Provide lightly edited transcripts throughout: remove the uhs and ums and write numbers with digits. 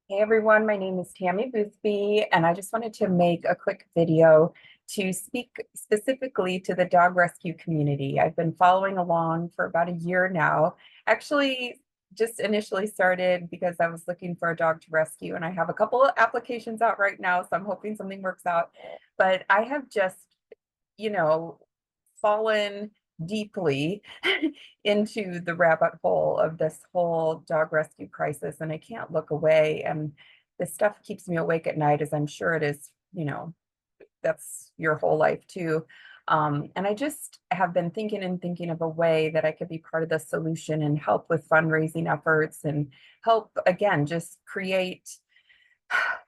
Hey everyone, my name is Tammy Boothby, and I just wanted to make a quick video to speak specifically to the dog rescue community. I've been following along for about a year now. Actually, just initially started because I was looking for a dog to rescue, and I have a couple of applications out right now, so I'm hoping something works out. But I have just, you know, fallen deeply into the rabbit hole of this whole dog rescue crisis, and I can't look away. And this stuff keeps me awake at night, as I'm sure it is, that's your whole life too. And I just have been thinking and thinking of a way that I could be part of the solution and help with fundraising efforts and help, again, just create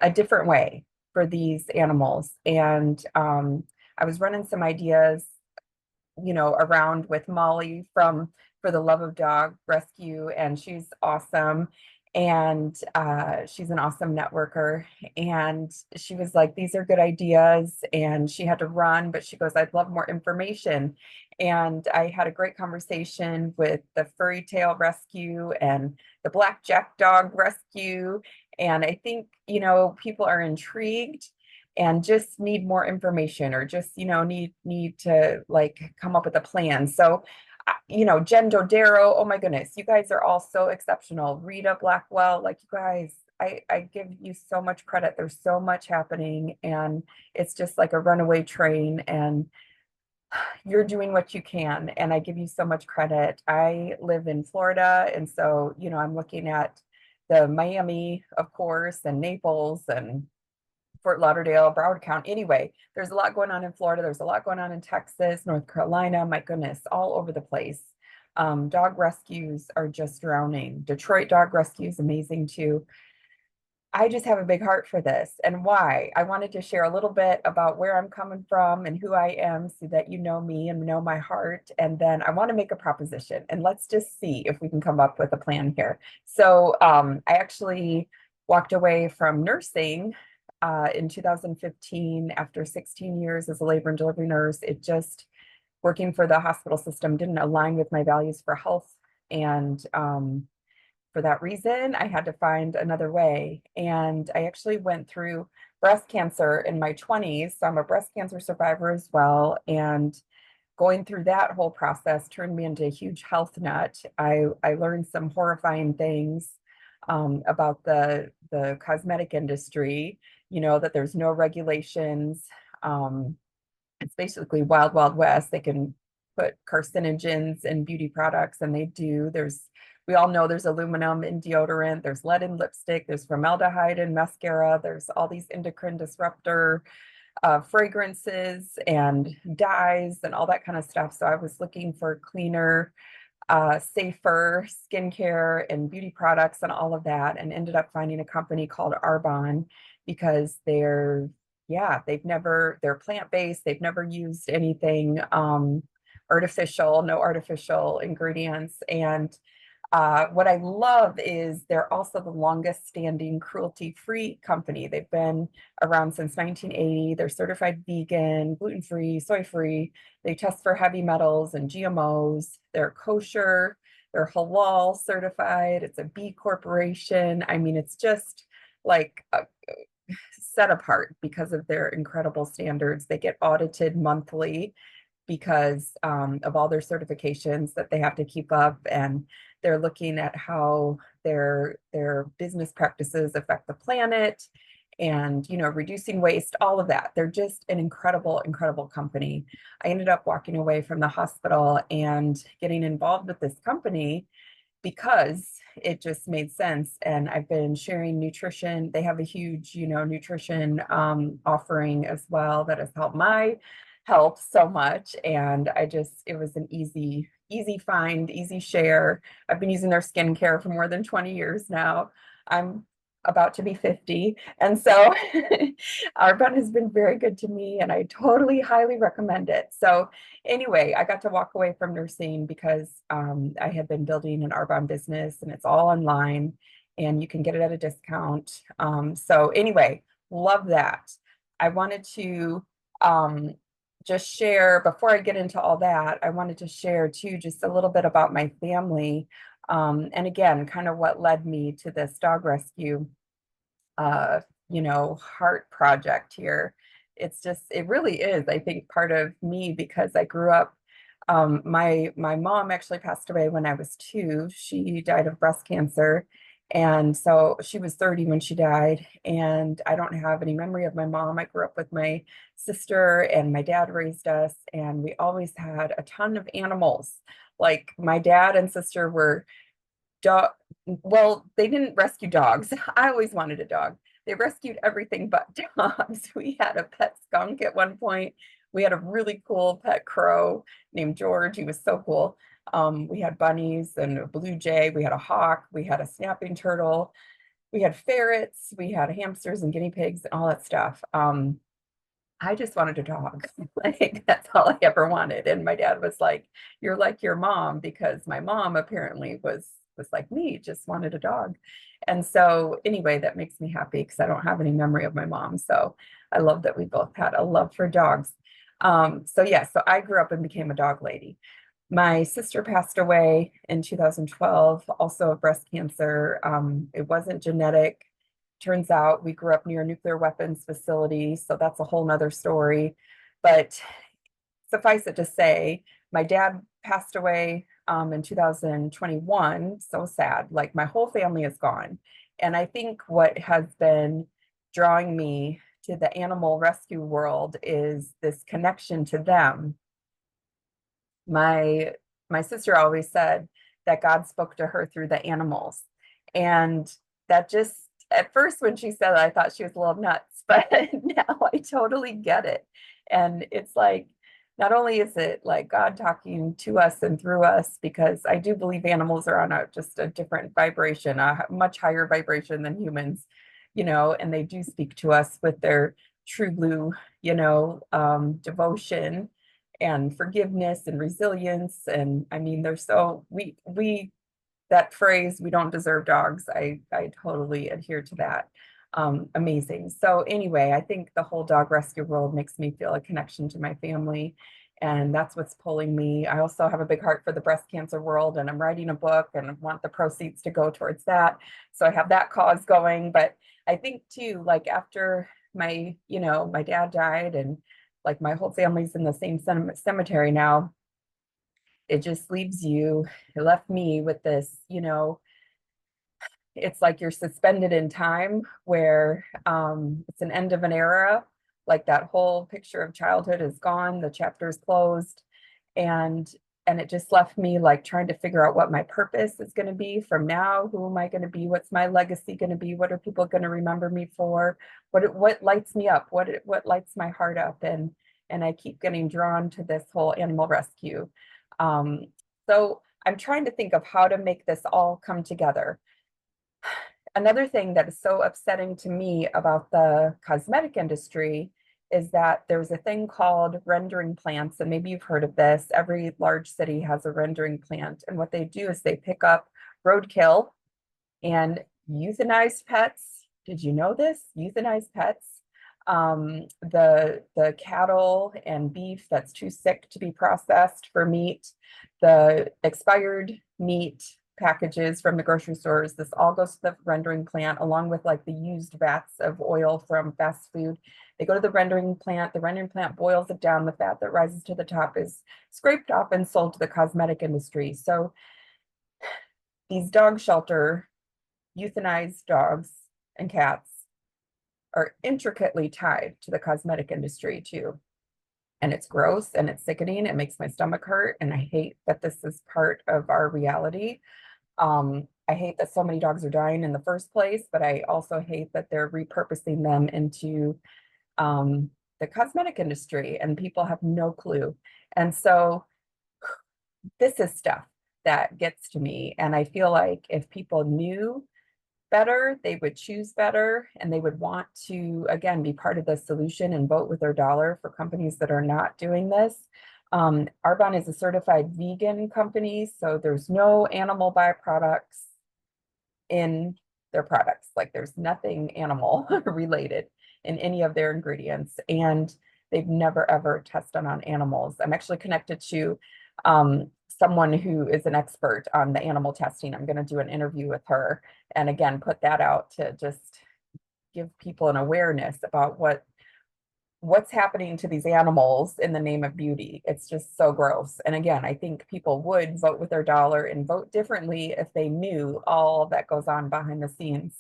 a different way for these animals. And I was running some ideas around with Molly from For the Love of Dog Rescue, and she's awesome. And she's an awesome networker. And she was like, these are good ideas. And she had to run, but she goes, I'd love more information. And I had a great conversation with the Furry Tail Rescue and the Black Jack Dog Rescue. And I think, people are intrigued and just need more information, or just need to like come up with a plan. So Jen Dodero, oh my goodness, you guys are all so exceptional. Rita Blackwell, like, you guys, I give you so much credit. There's so much happening, and it's just like a runaway train, and you're doing what you can, and I give you so much credit. I live in Florida, and so I'm looking at the Miami, of course, and Naples and Fort Lauderdale, Broward County. Anyway, there's a lot going on in Florida. There's a lot going on in Texas, North Carolina. My goodness, all over the place. Dog rescues are just drowning. Detroit Dog Rescue is amazing too. I just have a big heart for this, and why. I wanted to share a little bit about where I'm coming from and who I am, so that you know me and know my heart. And then I want to make a proposition, and let's just see if we can come up with a plan here. So I actually walked away from nursing in 2015 after 16 years as a labor and delivery nurse. It just, working for the hospital system didn't align with my values for health. And for that reason, I had to find another way. And I actually went through breast cancer in my 20s. So I'm a breast cancer survivor as well. And going through that whole process turned me into a huge health nut. I learned some horrifying things about the cosmetic industry, that there's no regulations. It's basically wild, wild west. They can put carcinogens in beauty products, and they do. We all know there's aluminum in deodorant, there's lead in lipstick, there's formaldehyde in mascara, there's all these endocrine disruptor fragrances and dyes and all that kind of stuff. So I was looking for cleaner, safer skincare and beauty products and all of that, and ended up finding a company called Arbonne, because they're plant-based. They've never used anything artificial, no artificial ingredients. And what I love is they're also the longest standing cruelty-free company. They've been around since 1980. They're certified vegan, gluten-free, soy-free. They test for heavy metals and GMOs. They're kosher. They're halal certified. It's a B corporation. I mean, it's just like set apart because of their incredible standards. They get audited monthly because of all their certifications that they have to keep up, and they're looking at how their business practices affect the planet, and reducing waste, all of that. They're just an incredible, incredible company. I ended up walking away from the hospital and getting involved with this company because it just made sense. And I've been sharing nutrition. They have a huge, nutrition offering as well that has helped my health so much. And it was an easy find, easy share. I've been using their skincare for more than 20 years now. I'm about to be 50. And so Arbonne has been very good to me, and I totally highly recommend it. So anyway, I got to walk away from nursing because I had been building an Arbonne business, and it's all online and you can get it at a discount. So anyway, love that. I wanted to just share, before I get into all that, I wanted to share too, just a little bit about my family. And again, kind of what led me to this dog rescue. uh, heart project here. It really is, I think, part of me because I grew up, my mom actually passed away when I was 2. She died of breast cancer. And so she was 30 when she died, and I don't have any memory of my mom. I grew up with my sister, and my dad raised us, and we always had a ton of animals. Like my dad and sister were dog. Well, they didn't rescue dogs. I always wanted a dog. They rescued everything but dogs. We had a pet skunk at one point. We had a really cool pet crow named George. He was so cool. We had bunnies and a blue jay. We had a hawk. We had a snapping turtle. We had ferrets. We had hamsters and guinea pigs and all that stuff. I just wanted a dog. Like that's all I ever wanted. And my dad was like, "You're like your mom," because my mom apparently was like me, just wanted a dog. And so anyway, that makes me happy because I don't have any memory of my mom. So I love that we both had a love for dogs. So yeah, so I grew up and became a dog lady. My sister passed away in 2012, also of breast cancer. It wasn't genetic. Turns out we grew up near a nuclear weapons facility, so that's a whole nother story. But suffice it to say, my dad passed away in 2021. So sad. Like my whole family is gone. And I think what has been drawing me to the animal rescue world is this connection to them. My sister always said that God spoke to her through the animals. And that just at first when she said it, I thought she was a little nuts, but now I totally get it. And it's like not only is it like God talking to us and through us, because I do believe animals are on just a different vibration, a much higher vibration than humans, and they do speak to us with their true blue, devotion and forgiveness and resilience. And I mean, they're so we that phrase, "we don't deserve dogs," I totally adhere to that. Amazing. So anyway, I think the whole dog rescue world makes me feel a connection to my family, and that's what's pulling me. I also have a big heart for the breast cancer world, and I'm writing a book and want the proceeds to go towards that. So I have that cause going. But I think too, like after my dad died, and like my whole family's in the same cemetery now, it just leaves you, it left me with this, it's like you're suspended in time where it's an end of an era. Like that whole picture of childhood is gone, the chapter is closed. And it just left me like trying to figure out what my purpose is going to be from now. Who am I going to be? What's my legacy going to be? What are people going to remember me for? What lights me up? What lights my heart up? And I keep getting drawn to this whole animal rescue. Um, so I'm trying to think of how to make this all come together. Another thing that is so upsetting to me about the cosmetic industry is that there's a thing called rendering plants, and maybe you've heard of this. Every large city has a rendering plant, and what they do is they pick up roadkill and euthanize pets. Did you know this? Euthanize pets. The cattle and beef that's too sick to be processed for meat, the expired meat packages from the grocery stores, this all goes to the rendering plant along with like the used vats of oil from fast food. They go to the rendering plant boils it down, the fat that rises to the top is scraped off and sold to the cosmetic industry. So these dog shelter euthanized dogs and cats are intricately tied to the cosmetic industry too. And it's gross and it's sickening. It makes my stomach hurt. And I hate that this is part of our reality. I hate that so many dogs are dying in the first place, but I also hate that they're repurposing them into the cosmetic industry and people have no clue. And so this is stuff that gets to me. And I feel like if people knew better, they would choose better, and they would want to, again, be part of the solution and vote with their dollar for companies that are not doing this. Arbonne is a certified vegan company, so there's no animal byproducts in their products. Like there's nothing animal related in any of their ingredients, and they've never ever tested on animals. I'm actually connected to someone who is an expert on the animal testing. I'm going to do an interview with her and again put that out to just give people an awareness about what's happening to these animals in the name of beauty. It's just so gross. And again, I think people would vote with their dollar and vote differently if they knew all that goes on behind the scenes.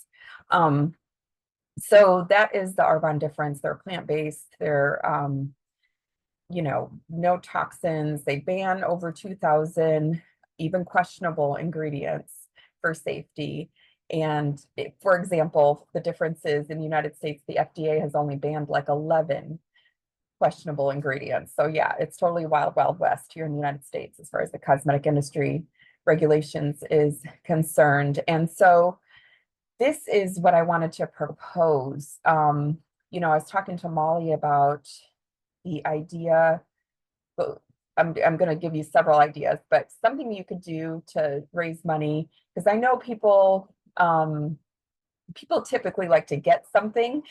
So that is the Arbonne difference. They're plant-based. They're no toxins. They ban over 2,000 even questionable ingredients for safety. And for example, the difference is in the United States, the FDA has only banned like 11 questionable ingredients. So yeah, it's totally wild, wild west here in the United States as far as the cosmetic industry regulations is concerned. And so this is what I wanted to propose. I was talking to Molly about the idea, but I'm going to give you several ideas, but something you could do to raise money, because I know people typically like to get something,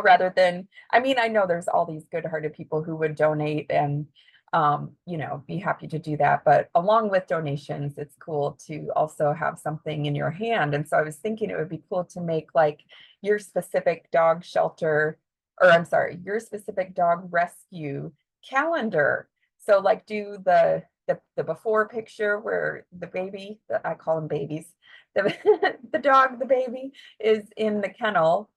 rather than, I mean, I know there's all these good-hearted people who would donate and, be happy to do that. But along with donations, it's cool to also have something in your hand. And so I was thinking it would be cool to make like your specific dog shelter, or I'm sorry, your specific dog rescue calendar. So like do the before picture where the baby, I call them babies, the, the dog, the baby is in the kennel,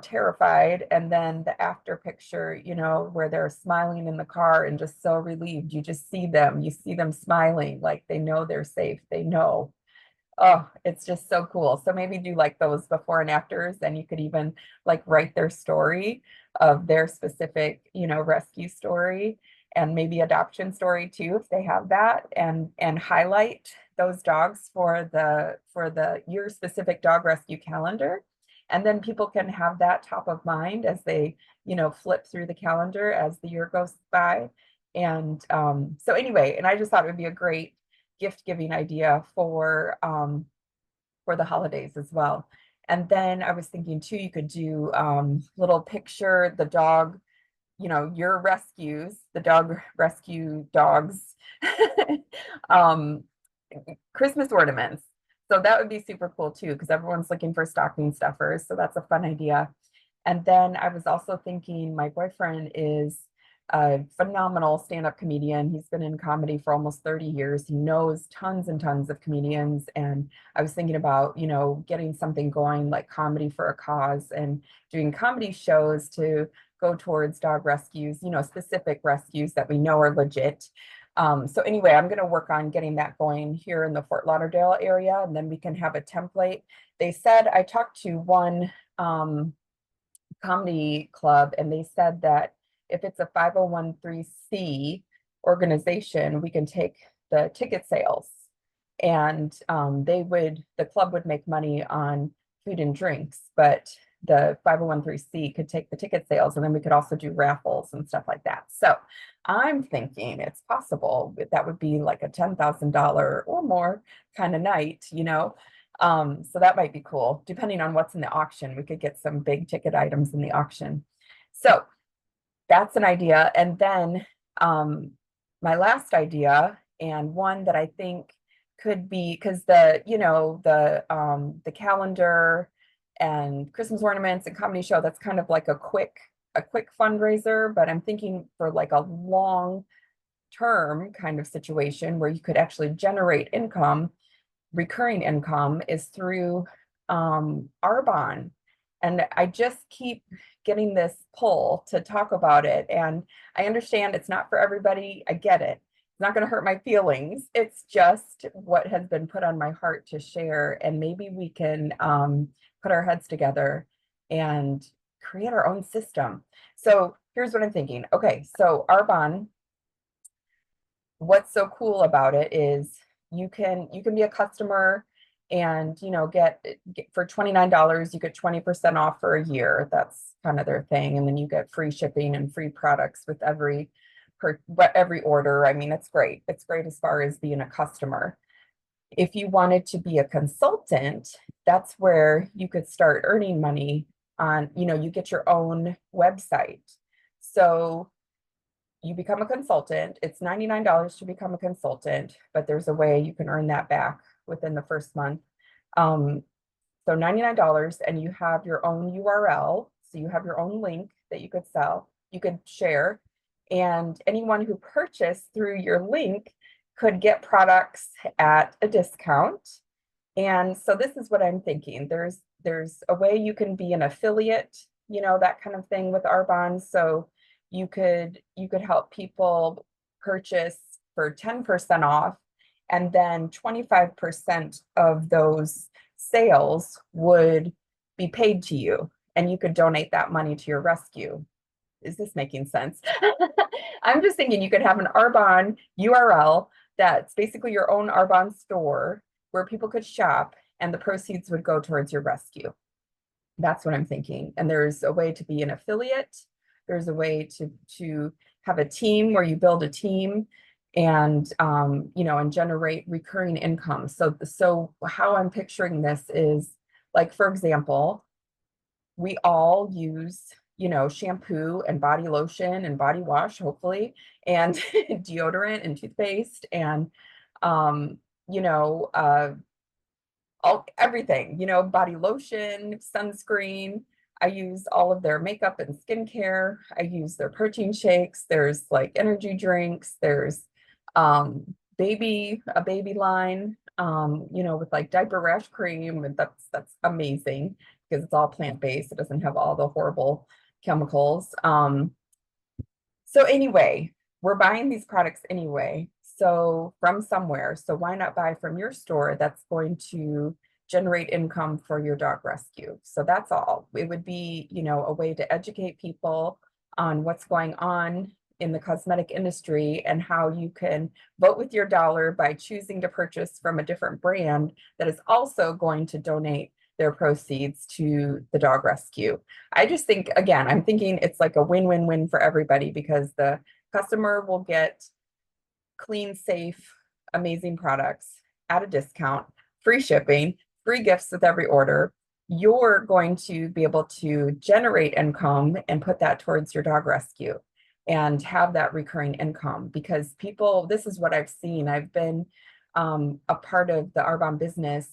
terrified. And then the after picture, where they're smiling in the car and just so relieved. You see them smiling, like they know they're safe. They know. Oh, it's just so cool. So maybe do like those before and afters, and you could even like write their story of their specific, rescue story, and maybe adoption story too, if they have that, and highlight those dogs for the your specific dog rescue calendar. And then people can have that top of mind as they, flip through the calendar as the year goes by. And so anyway, and I just thought it would be a great gift giving idea for the holidays as well. And then I was thinking too, you could do little picture the dog, your rescues, the dog rescue dogs, um, Christmas ornaments. So that would be super cool too, because everyone's looking for stocking stuffers. So that's a fun idea. And then I was also thinking my boyfriend is a phenomenal stand-up comedian. He's been in comedy for almost 30 years. He knows tons and tons of comedians. And I was thinking about, getting something going like Comedy for a Cause and doing comedy shows to go towards dog rescues, specific rescues that we know are legit. So anyway, I'm going to work on getting that going here in the Fort Lauderdale area, and then we can have a template. They said, I talked to one comedy club, and they said that if it's a 501(c) organization, we can take the ticket sales, and the club would make money on food and drinks, but the 501(c) could take the ticket sales, and then we could also do raffles and stuff like that. So I'm thinking it's possible that would be like a $10,000 or more kind of night, so that might be cool. Depending on what's in the auction, we could get some big ticket items in the auction. So that's an idea. And then my last idea, and one that I think could be, because the calendar and Christmas ornaments and comedy show, that's kind of like a quick fundraiser, but I'm thinking for like a long term kind of situation where you could actually generate income, recurring income, is through Arbonne. And I just keep getting this pull to talk about it. And I understand it's not for everybody. I get it. It's not going to hurt my feelings. It's just what has been put on my heart to share. And maybe we can put our heads together and create our own system. So here's what I'm thinking. Okay, so Arbonne, what's so cool about it is you can be a customer and get for $29 you get 20% off for a year. That's kind of their thing. And then you get free shipping and free products with every order. I mean, it's great. It's great as far as being a customer. If you wanted to be a consultant, that's where you could start earning money on, you get your own website. So you become a consultant. It's $99 to become a consultant, but there's a way you can earn that back within the first month. So $99, and you have your own URL. So you have your own link that you could sell, you could share. And anyone who purchased through your link could get products at a discount. And so this is what I'm thinking. There's a way you can be an affiliate, that kind of thing with Arbonne. So you could help people purchase for 10% off, and then 25% of those sales would be paid to you, and you could donate that money to your rescue. Is this making sense? I'm just thinking you could have an Arbonne URL that's basically your own Arbonne store where people could shop, and the proceeds would go towards your rescue. That's what I'm thinking. And there's a way to be an affiliate. There's a way to have a team where you build a team and and generate recurring income. So how I'm picturing this is, like, for example, we all use, shampoo and body lotion and body wash, hopefully, and deodorant and toothpaste and um, you know, uh, all everything, body lotion, sunscreen. I use all of their makeup and skincare. I use their protein shakes. There's like energy drinks. There's a baby line, with like diaper rash cream, and that's amazing because it's all plant-based. It doesn't have all the horrible chemicals. So anyway, we're buying these products anyway, so from somewhere. So why not buy from your store that's going to generate income for your dog rescue? So that's all. It would be, a way to educate people on what's going on in the cosmetic industry and how you can vote with your dollar by choosing to purchase from a different brand that is also going to donate their proceeds to the dog rescue. I just think, again, I'm thinking it's like a win-win-win for everybody because the customer will get clean, safe, amazing products at a discount, free shipping, free gifts with every order. You're going to be able to generate income and put that towards your dog rescue and have that recurring income because people, this is what I've seen. I've been a part of the Arbonne business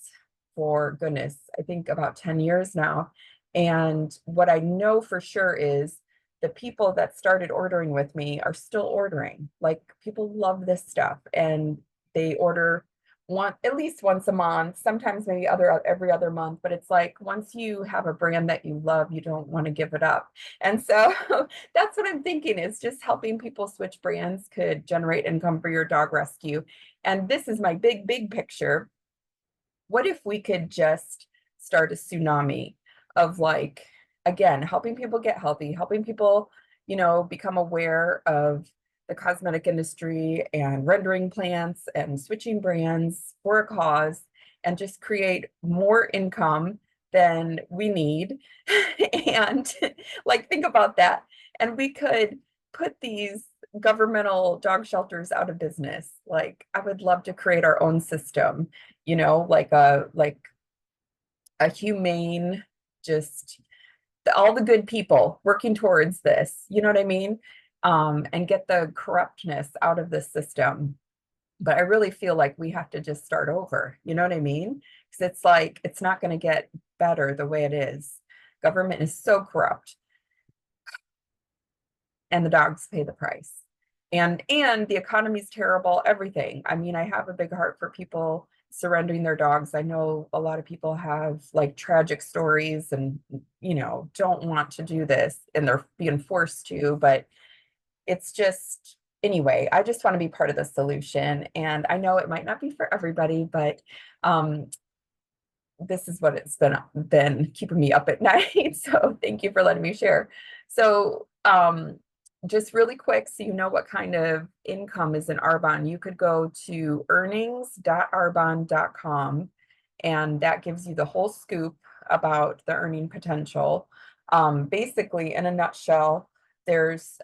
for goodness, I think about 10 years now. And what I know for sure is the people that started ordering with me are still ordering. Like, people love this stuff and they order at least once a month, sometimes maybe every other month, but it's like once you have a brand that you love, you don't want to give it up. And so that's what I'm thinking, is just helping people switch brands could generate income for your dog rescue. And this is my big picture. What if we could just start a tsunami of, like, again, helping people get healthy, helping people, become aware of the cosmetic industry and rendering plants and switching brands for a cause, and just create more income than we need. And like, think about that. And we could put these governmental dog shelters out of business. Like, I would love to create our own system, like a humane, just all the good people working towards this, you know what I mean? And get the corruptness out of the system. But I really feel like we have to just start over, you know what I mean? Because it's like, it's not going to get better the way it is. Government is so corrupt, and the dogs pay the price. And the economy's terrible, everything. I mean, I have a big heart for people surrendering their dogs. I know a lot of people have like tragic stories and, don't want to do this and they're being forced to, but it's just, anyway, I just want to be part of the solution. And I know it might not be for everybody, but this is what it's been keeping me up at night. So thank you for letting me share. So just really quick, so you know what kind of income is in Arbonne, you could go to earnings.arbonne.com, and that gives you the whole scoop about the earning potential. Basically, in a nutshell, there's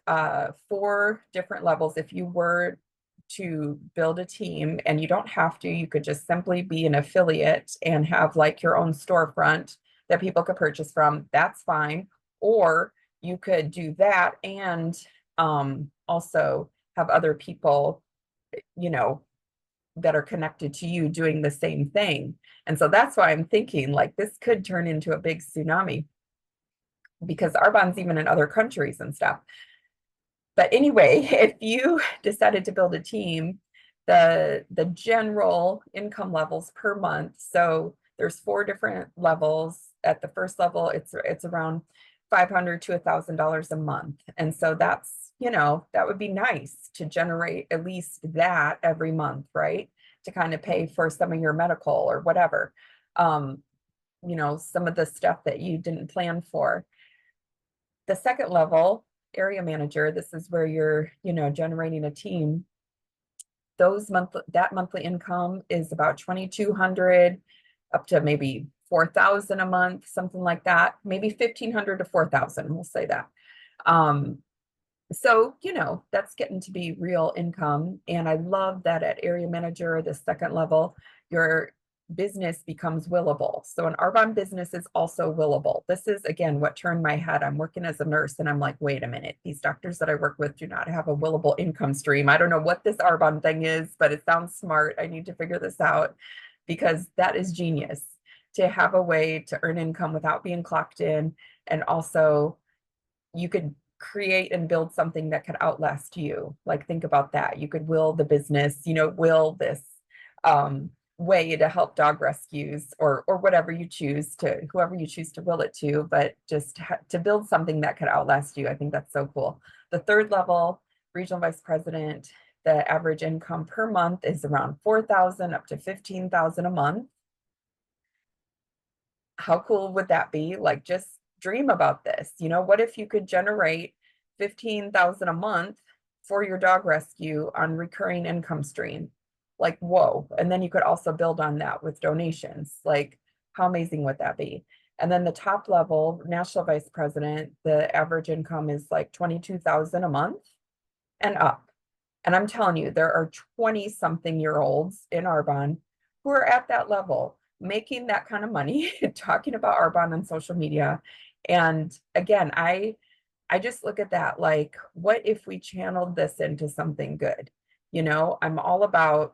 4 different levels. If you were to build a team, and you don't have to, you could just simply be an affiliate and have like your own storefront that people could purchase from, that's fine. Or you could do that and also have other people, that are connected to you doing the same thing. And so that's why I'm thinking like this could turn into a big tsunami because Arbonne's even in other countries and stuff. But anyway, if you decided to build a team, the general income levels per month. So there's 4 different levels. At the first level, it's around $500 to $1,000 a month. And so that's, that would be nice to generate at least that every month, right? To kind of pay for some of your medical or whatever. Um, some of the stuff that you didn't plan for. The second level, area manager, this is where you're, generating a team. That monthly income is about 2,200 up to maybe 4,000 a month, something like that. Maybe 1,500 to 4,000, we'll say that. So, that's getting to be real income. And I love that at area manager, the second level, your business becomes willable. So an Arbonne business is also willable. This is, again, what turned my head. I'm working as a nurse and I'm like, wait a minute, these doctors that I work with do not have a willable income stream. I don't know what this Arbonne thing is, but it sounds smart. I need to figure this out because that is genius to have a way to earn income without being clocked in. And also you could create and build something that could outlast you. Like think about that. You could will the business, will this way to help dog rescues or whatever you choose to, whoever you choose to will it to, but just to build something that could outlast you. I think that's so cool. The third level, regional vice president, the average income per month is around 4,000 up to 15,000 a month. How cool would that be? Like just dream about this. What if you could generate 15,000 a month for your dog rescue on recurring income stream? Like, whoa. And then you could also build on that with donations. Like, how amazing would that be? And then the top level, national vice president, the average income is like 22,000 a month and up. And I'm telling you, there are 20-something-year-olds in Arbonne who are at that level, making that kind of money, talking about Arbonne on social media. And again, I just look at that like, what if we channeled this into something good? I'm all about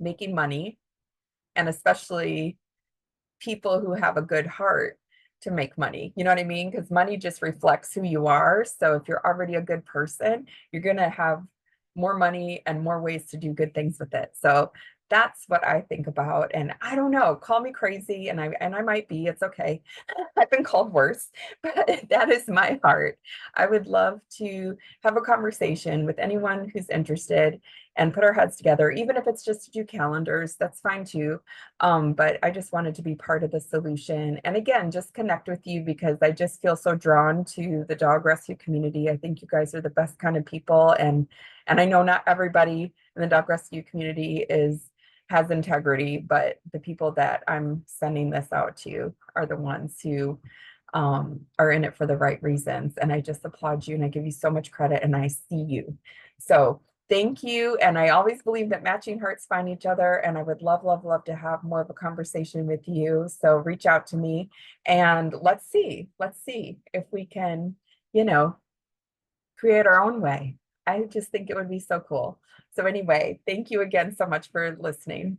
making money, and especially people who have a good heart to make money. You know what I mean? Because money just reflects who you are. So if you're already a good person, you're going to have more money and more ways to do good things with it. So that's what I think about. And I don't know, call me crazy, and I might be, it's okay. I've been called worse, but that is my heart. I would love to have a conversation with anyone who's interested and put our heads together, even if it's just to do calendars, that's fine too. But I just wanted to be part of the solution. And again, just connect with you because I just feel so drawn to the dog rescue community. I think you guys are the best kind of people. And I know not everybody in the dog rescue community has integrity, but the people that I'm sending this out to are the ones who are in it for the right reasons. And I just applaud you and I give you so much credit and I see you. So thank you. And I always believe that matching hearts find each other. And I would love, love, love to have more of a conversation with you. So reach out to me and let's see if we can, create our own way. I just think it would be so cool. So anyway, thank you again so much for listening.